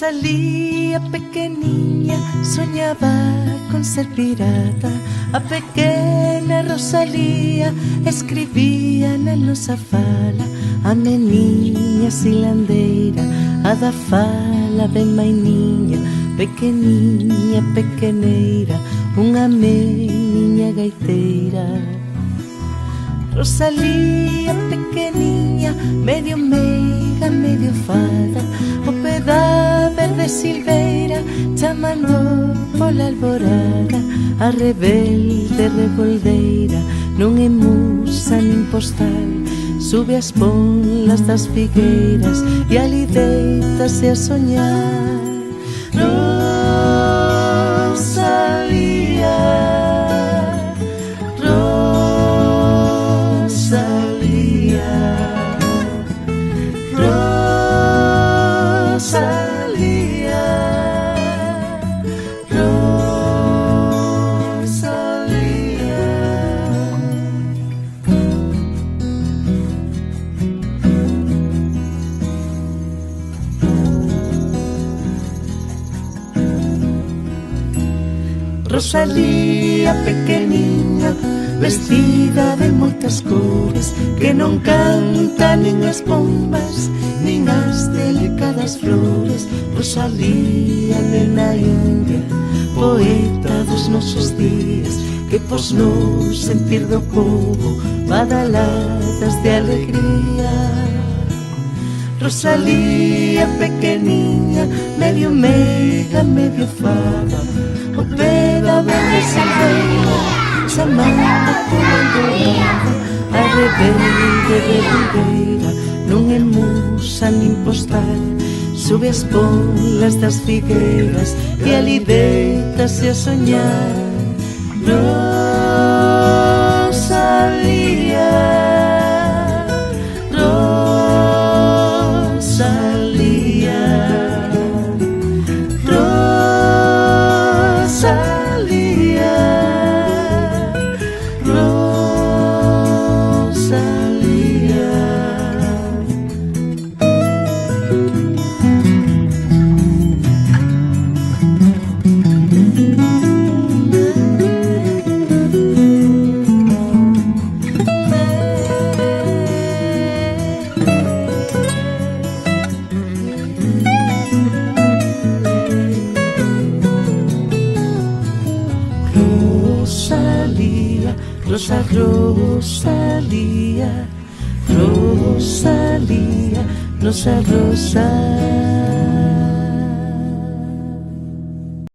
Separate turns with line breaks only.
Rosalía pequeniña soñaba con ser pirata. A pequena Rosalía escribía na nosa fala. A meniña silandeira, a da fala ben mainiña, pequeniña, pequeneira, unha meniña gaiteira. Rosalía pequeniña, medio meiga, medio fada, o pé da verde silveira, chamando pola alborada. A rebelde reboldeira, non é musa nin postal, sube as ponlas das figueiras e ali deitase a soñar. Rosalía, Rosalía, Rosalía, Rosalía. Rosalía pequeniña, vestida de moitas cores, que non canta nin as pombas, nin as delicadas flores. Rosalía, nena india, poeta dos nosos días, que pos no sentir do povo badaladas de alegría. Rosalía pequeniña, medio meiga, medio fada, o pé da verde silveira, chamando pola alborada. A rebelde reboldeira, non é musa nin postal, sube as ponlas das figueiras e ali deitase a soñar. Rosalía, Rosalía, Rosalía, Rosalía. Rosa, Rosalía, Rosalía, nosa Rosalía.